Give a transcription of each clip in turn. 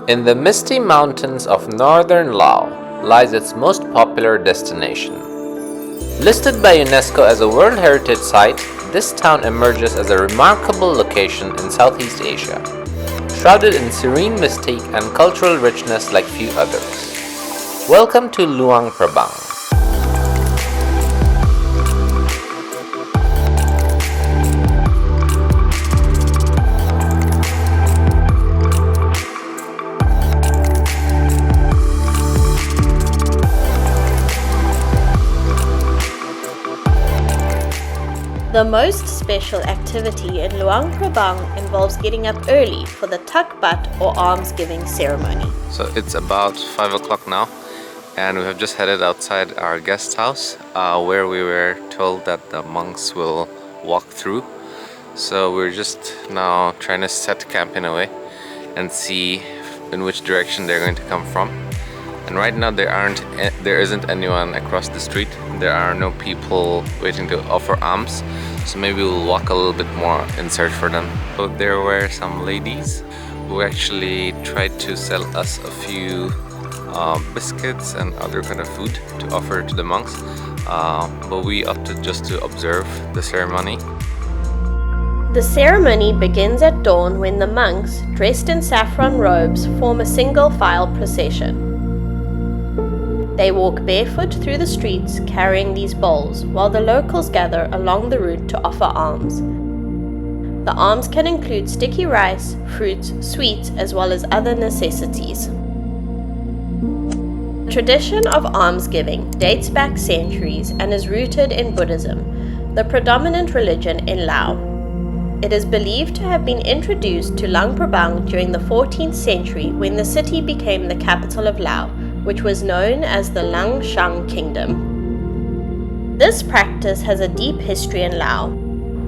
In the misty mountains of northern Laos lies its most popular destination. Listed by UNESCO as a World Heritage Site, this town emerges as a remarkable location in Southeast Asia, shrouded in serene mystique and cultural richness like few others. Welcome to Luang Prabang. The most special activity in Luang Prabang involves getting up early for the takbat or alms giving ceremony. So it's about 5 o'clock now, and we have just headed outside our guest house where we were told that the monks will walk through. So we're just now trying to set camp in a way and see in which direction they're going to come from. And right now there isn't anyone across the street. There are no people waiting to offer alms, so maybe we'll walk a little bit more in search for them. So there were some ladies who actually tried to sell us a few biscuits and other kind of food to offer to the monks, but we opted just to observe the ceremony. The ceremony begins at dawn when the monks, dressed in saffron robes, form a single file procession. They walk barefoot through the streets carrying these bowls, while the locals gather along the route to offer alms. The alms can include sticky rice, fruits, sweets, as well as other necessities. The tradition of alms giving dates back centuries and is rooted in Buddhism, the predominant religion in Laos. It is believed to have been introduced to Luang Prabang during the 14th century when the city became the capital of Laos, which was known as the Luang Prabang Kingdom. This practice has a deep history in Laos.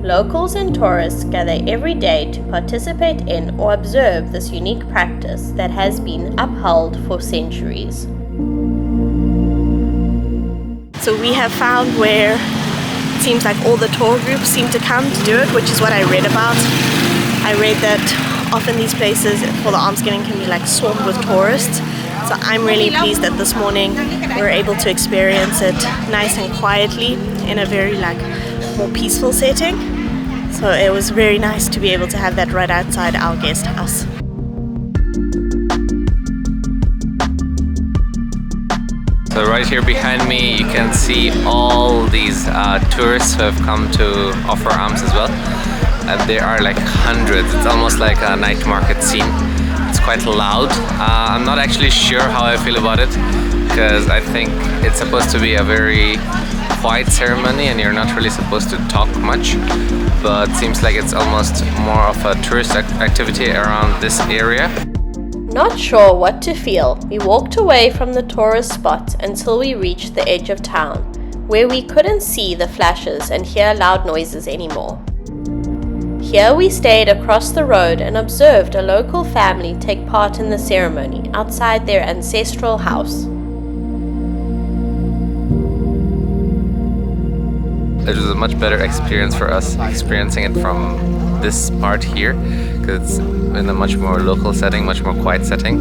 Locals and tourists gather every day to participate in or observe this unique practice that has been upheld for centuries. So we have found where it seems like all the tour groups seem to come to do it, which is what I read about. I read that often these places for the almsgiving can be like swarmed with tourists. So I'm really pleased that this morning we were able to experience it nice and quietly in a very more peaceful setting. So it was very nice to be able to have that right outside our guest house. So right here behind me you can see all these tourists who have come to offer alms as well. And there are like hundreds. It's almost like a night market scene. It's quite loud. I'm not actually sure how I feel about it, because I think it's supposed to be a very quiet ceremony and you're not really supposed to talk much, but it seems like it's almost more of a tourist activity around this area. Not sure what to feel, we walked away from the tourist spot until we reached the edge of town, where we couldn't see the flashes and hear loud noises anymore. Here we stayed across the road and observed a local family take part in the ceremony outside their ancestral house. It was a much better experience for us experiencing it from this part here, because it's in a much more local setting, much more quiet setting,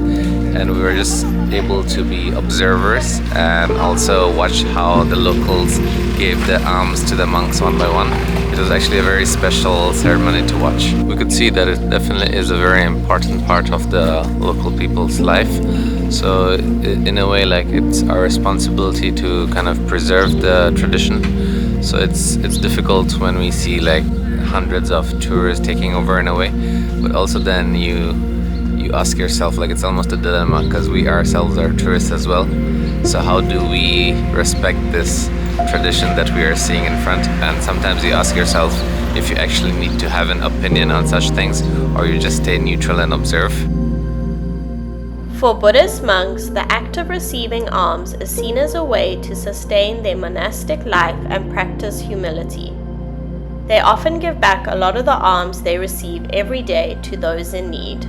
and we were just able to be observers and also watch how the locals gave the alms to the monks one by one. It was actually a very special ceremony to watch. We could see that it definitely is a very important part of the local people's life. So in a way, like, it's our responsibility to kind of preserve the tradition. So it's difficult when we see like hundreds of tourists taking over in a way, but also then you ask yourself, like, it's almost a dilemma, because we ourselves are tourists as well. So how do we respect this tradition that we are seeing in front? And sometimes you ask yourself if you actually need to have an opinion on such things, or you just stay neutral and observe. For Buddhist monks, the act of receiving alms is seen as a way to sustain their monastic life and practice humility. They often give back a lot of the alms they receive every day to those in need.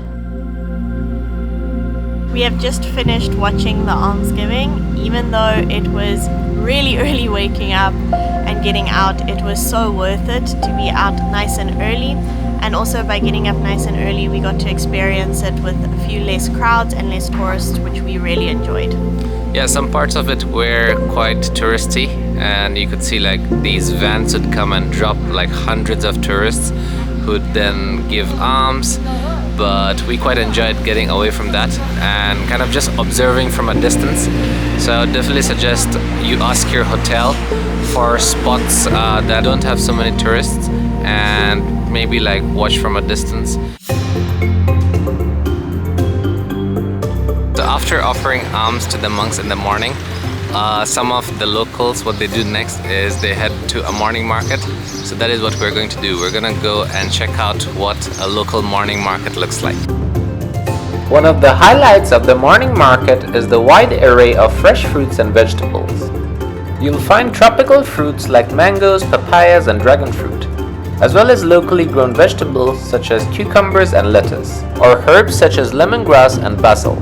We have just finished watching the almsgiving. Even though it was really early waking up and getting out, it was so worth it to be out nice and early. And also by getting up nice and early, we got to experience it with a few less crowds and less tourists, which we really enjoyed. Yeah, some parts of it were quite touristy, and you could see like these vans would come and drop like hundreds of tourists who'd then give alms. But we quite enjoyed getting away from that and kind of just observing from a distance. So I would definitely suggest you ask your hotel for spots that don't have so many tourists and maybe like watch from a distance. So after offering alms to the monks in the morning, some of the locals, what they do next is they head to a morning market. So that is what we're going to do. We're gonna go and check out what a local morning market looks like. One of the highlights of the morning market is the wide array of fresh fruits and vegetables. You'll find tropical fruits like mangoes, papayas and dragon fruit, as well as locally grown vegetables such as cucumbers and lettuce, or herbs such as lemongrass and basil.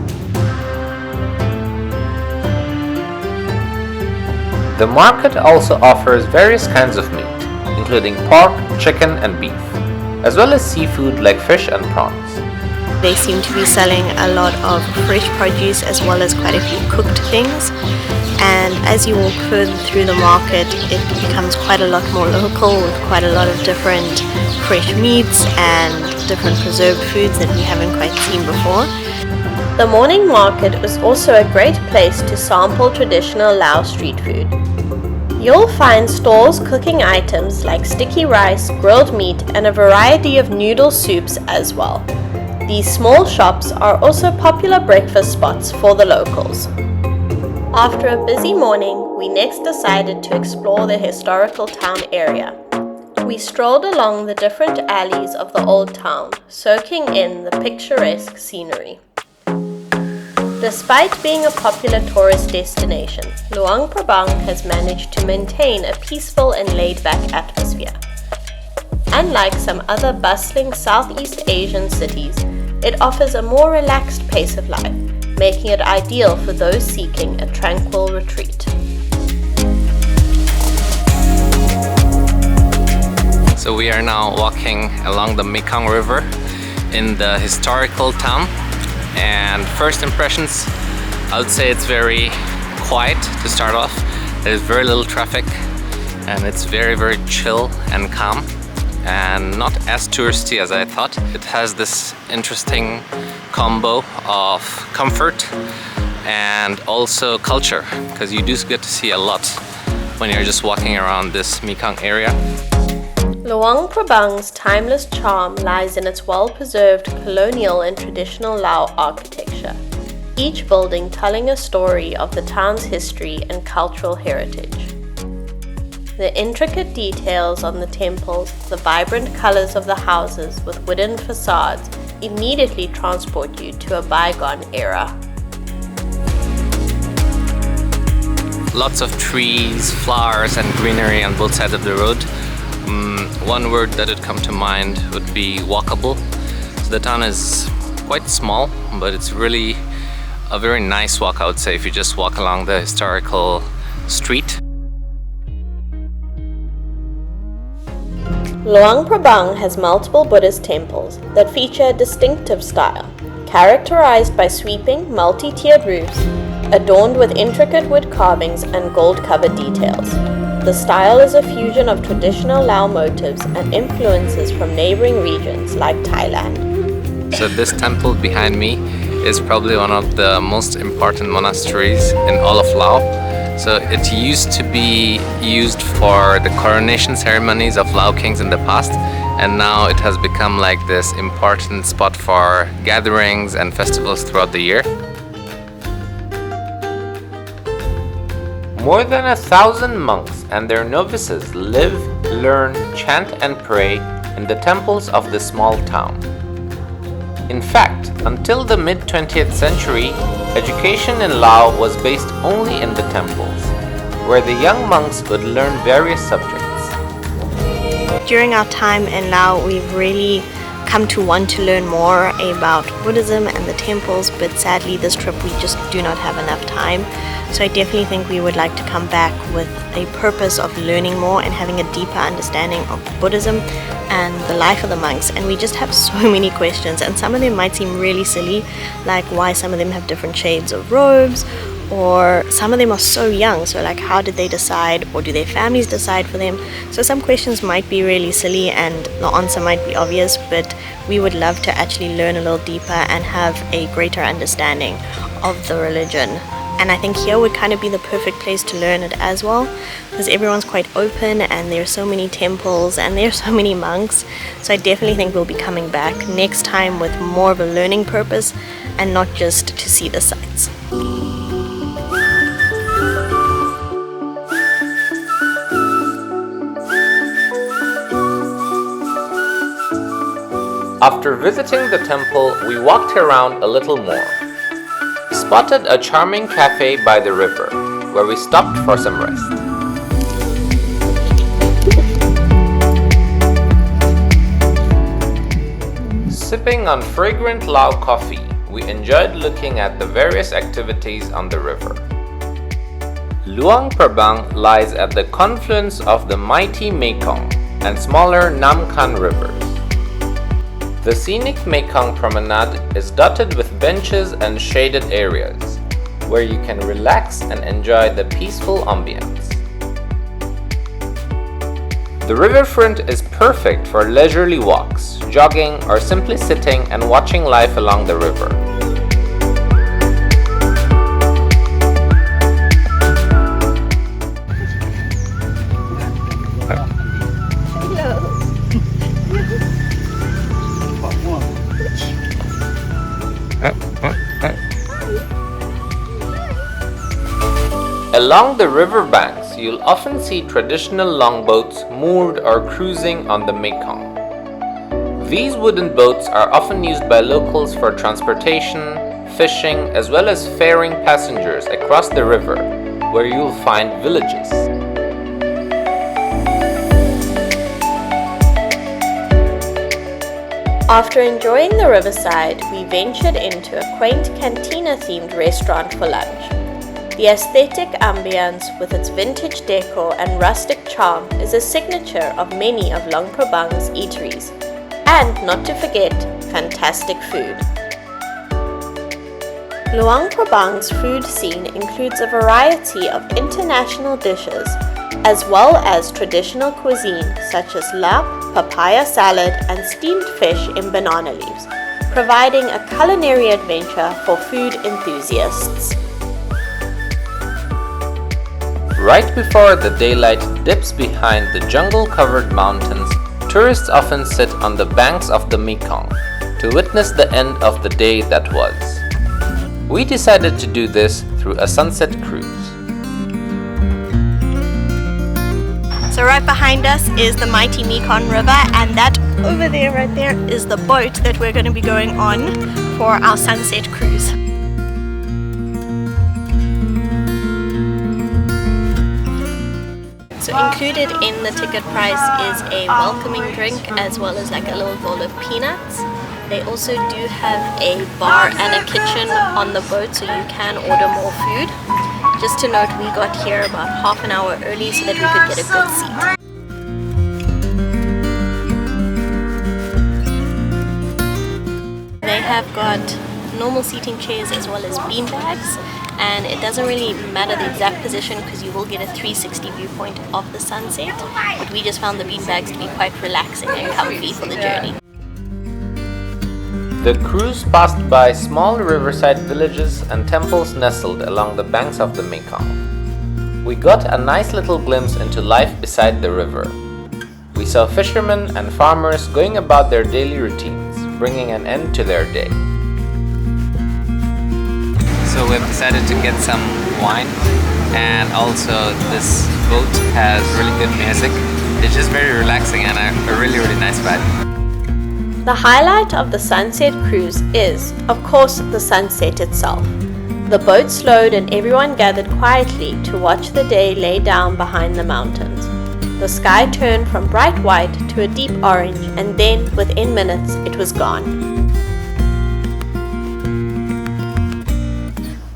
The market also offers various kinds of meat, including pork, chicken and beef, as well as seafood like fish and prawns. They seem to be selling a lot of fresh produce as well as quite a few cooked things. And as you walk further through the market, it becomes quite a lot more local with quite a lot of different fresh meats and different preserved foods that we haven't quite seen before. The morning market was also a great place to sample traditional Laos street food. You'll find stalls cooking items like sticky rice, grilled meat, and a variety of noodle soups as well. These small shops are also popular breakfast spots for the locals. After a busy morning, we next decided to explore the historical town area. We strolled along the different alleys of the old town, soaking in the picturesque scenery. Despite being a popular tourist destination, Luang Prabang has managed to maintain a peaceful and laid-back atmosphere. Unlike some other bustling Southeast Asian cities, it offers a more relaxed pace of life, making it ideal for those seeking a tranquil retreat. So we are now walking along the Mekong River in the historical town. And first impressions, I would say it's very quiet to start off. There's very little traffic and it's very, very chill and calm and not as touristy as I thought. It has this interesting combo of comfort and also culture, because you do get to see a lot when you're just walking around this Mekong area. Luang Prabang's timeless charm lies in its well-preserved colonial and traditional Lao architecture, each building telling a story of the town's history and cultural heritage. The intricate details on the temples, the vibrant colors of the houses with wooden facades immediately transport you to a bygone era. Lots of trees, flowers and greenery on both sides of the road. One word that would come to mind would be walkable. So the town is quite small, but it's really a very nice walk, I would say, if you just walk along the historical street. Luang Prabang has multiple Buddhist temples that feature a distinctive style, characterized by sweeping, multi-tiered roofs, adorned with intricate wood carvings and gold-covered details. The style is a fusion of traditional Lao motifs and influences from neighboring regions like Thailand. So this temple behind me is probably one of the most important monasteries in all of Laos. So it used to be used for the coronation ceremonies of Lao kings in the past, and now it has become like this important spot for gatherings and festivals throughout the year. More than 1,000 monks and their novices live, learn, chant and pray in the temples of this small town. In fact, until the mid-20th century, education in Laos was based only in the temples, where the young monks would learn various subjects. During our time in Laos, we've really come to want to learn more about Buddhism and the temples, but sadly this trip we just do not have enough time. So I definitely think we would like to come back with a purpose of learning more and having a deeper understanding of Buddhism, and the life of the monks, and we just have so many questions, and some of them might seem really silly, like why some of them have different shades of robes, or some of them are so young, so like how did they decide, or do their families decide for them? So some questions might be really silly and the answer might be obvious, but we would love to actually learn a little deeper and have a greater understanding of the religion. And I think here would kind of be the perfect place to learn it as well, because everyone's quite open and there are so many temples and there are so many monks. So I definitely think we'll be coming back next time with more of a learning purpose and not just to see the sights. After visiting the temple, we walked around a little more. We spotted a charming cafe by the river, where we stopped for some rest. Sipping on fragrant Lao coffee, we enjoyed looking at the various activities on the river. Luang Prabang lies at the confluence of the mighty Mekong and smaller Nam Khan rivers. The scenic Mekong Promenade is dotted with benches and shaded areas, where you can relax and enjoy the peaceful ambience. The riverfront is perfect for leisurely walks, jogging, or simply sitting and watching life along the river. Along the river banks, you'll often see traditional longboats moored or cruising on the Mekong. These wooden boats are often used by locals for transportation, fishing, as well as ferrying passengers across the river, where you'll find villages. After enjoying the riverside, we ventured into a quaint cantina-themed restaurant for lunch. The aesthetic ambience with its vintage decor and rustic charm is a signature of many of Luang Prabang's eateries. And not to forget, fantastic food. Luang Prabang's food scene includes a variety of international dishes, as well as traditional cuisine such as lap, papaya salad, and steamed fish in banana leaves, providing a culinary adventure for food enthusiasts. Right before the daylight dips behind the jungle-covered mountains, tourists often sit on the banks of the Mekong to witness the end of the day that was. We decided to do this through a sunset cruise. So right behind us is the mighty Mekong River, and that over there, right there, is the boat that we're going to be going on for our sunset cruise. So included in the ticket price is a welcoming drink as well as like a little bowl of peanuts. They also do have a bar and a kitchen on the boat, so you can order more food. Just to note, we got here about half an hour early so that we could get a good seat. They have got normal seating chairs as well as bean bags, and it doesn't really matter the exact position because you will get a 360 viewpoint of the sunset, but we just found the bean bags to be quite relaxing and comfy for the journey. The cruise passed by small riverside villages and temples nestled along the banks of the Mekong. We got a nice little glimpse into life beside the river. We saw fishermen and farmers going about their daily routines, bringing an end to their day. So we've decided to get some wine, and also this boat has really good music. It's just very relaxing and a really nice vibe. The highlight of the sunset cruise is, of course, the sunset itself. The boat slowed and everyone gathered quietly to watch the day lay down behind the mountains. The sky turned from bright white to a deep orange, and then, within minutes, it was gone.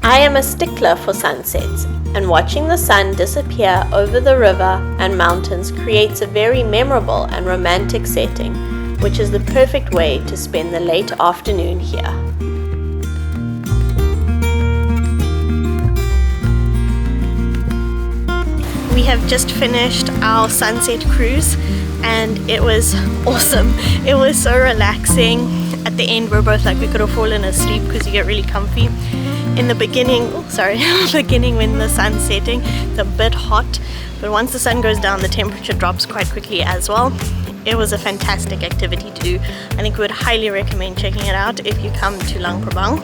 I am a stickler for sunsets, and watching the sun disappear over the river and mountains creates a very memorable and romantic setting, which is the perfect way to spend the late afternoon here. We have just finished our sunset cruise and it was awesome. It was so relaxing. At the end we're both like we could have fallen asleep because you get really comfy. In the beginning, beginning when the sun's setting, it's a bit hot, but once the sun goes down the temperature drops quite quickly as well. It was a fantastic activity to do. I think we would highly recommend checking it out if you come to Luang Prabang.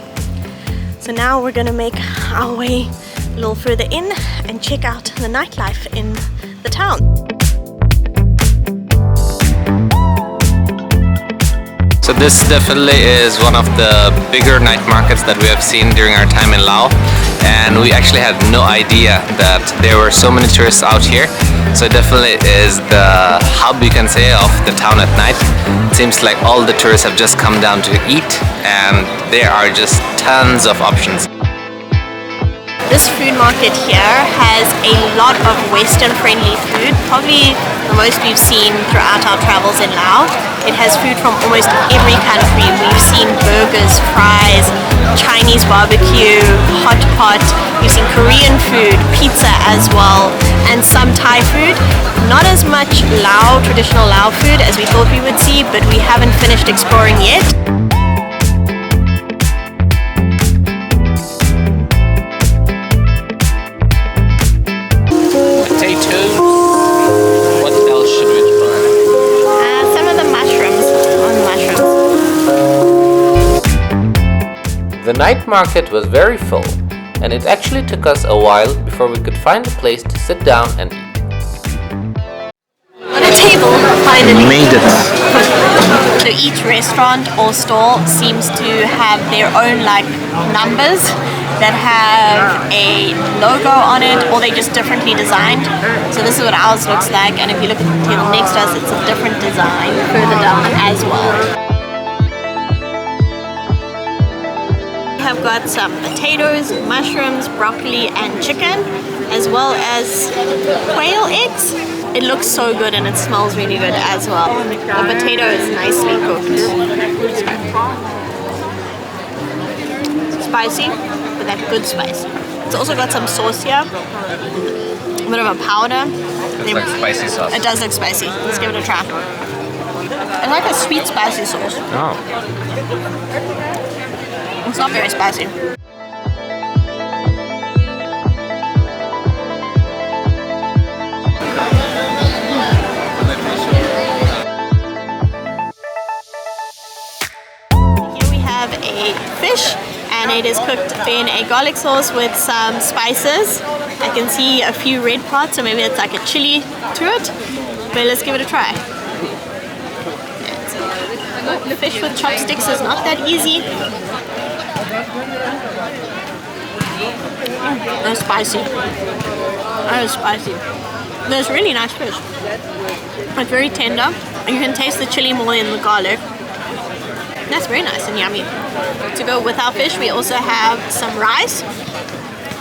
So now we're gonna make our way a little further in and check out the nightlife in the town. So this definitely is one of the bigger night markets that we have seen during our time in Laos, and we actually had no idea that there were so many tourists out here. So it definitely is the hub, you can say, of the town at night. It seems like all the tourists have just come down to eat, and there are just tons of options. This food market here has a lot of Western friendly food, probably the most we've seen throughout our travels in Laos. It has food from almost every country. We've seen burgers, fries, Chinese barbecue, hot pot. We've seen Korean food, pizza as well, and some Thai food. Not as much Lao, traditional Lao food as we thought we would see, but we haven't finished exploring yet. The night market was very full, and it actually took us a while before we could find a place to sit down and eat. On a table, finally. Made it. So each restaurant or stall seems to have their own numbers that have a logo on it, or they're just differently designed. So this is what ours looks like, and if you look at the table next to us, it's a different design further down as well. Have got some potatoes, mushrooms, broccoli and chicken, as well as quail eggs. It looks so good and it smells really good as well. The potato is nicely cooked. Spicy, but that good spice. It's also got some sauce here, a bit of a powder. It's like spicy sauce. It does look spicy. Let's give it a try. It's like a sweet spicy sauce. Oh. It's not very spicy. Here we have a fish, and it is cooked in a garlic sauce with some spices. I can see a few red parts, so maybe it's like a chili to it. But let's give it a try. The fish with chopsticks is not that easy. That's spicy. That is spicy. That's really nice fish. It's very tender. You can taste the chili more than the garlic. That's very nice and yummy. To go with our fish, we also have some rice.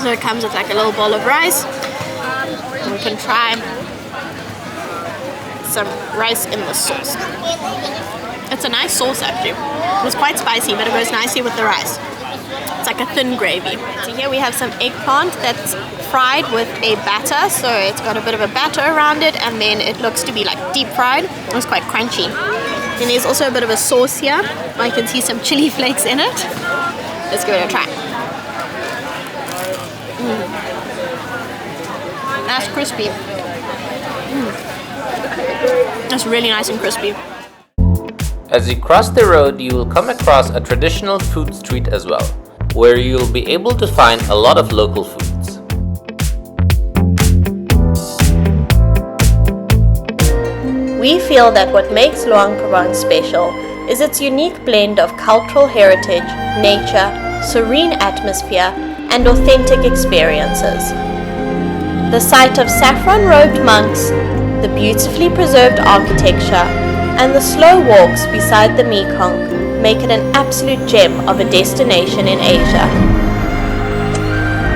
So it comes with like a little bowl of rice. We can try some rice in the sauce. It's a nice sauce actually. It's quite spicy, but it goes nicely with the rice. It's like a thin gravy. So here we have some eggplant that's fried with a batter. So it's got a bit of a batter around it, and then it looks to be like deep fried. It's quite crunchy. And there's also a bit of a sauce here. I can see some chili flakes in it. Let's give it a try. That's crispy. That's really nice and crispy. As you cross the road, you will come across a traditional food street as well, where you will be able to find a lot of local foods. We feel that what makes Luang Prabang special is its unique blend of cultural heritage, nature, serene atmosphere, and authentic experiences. The sight of saffron-robed monks, the beautifully preserved architecture, and the slow walks beside the Mekong make it an absolute gem of a destination in Asia.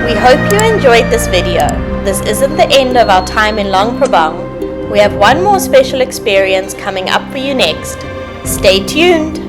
We hope you enjoyed this video. This isn't the end of our time in Luang Prabang. We have one more special experience coming up for you next. Stay tuned!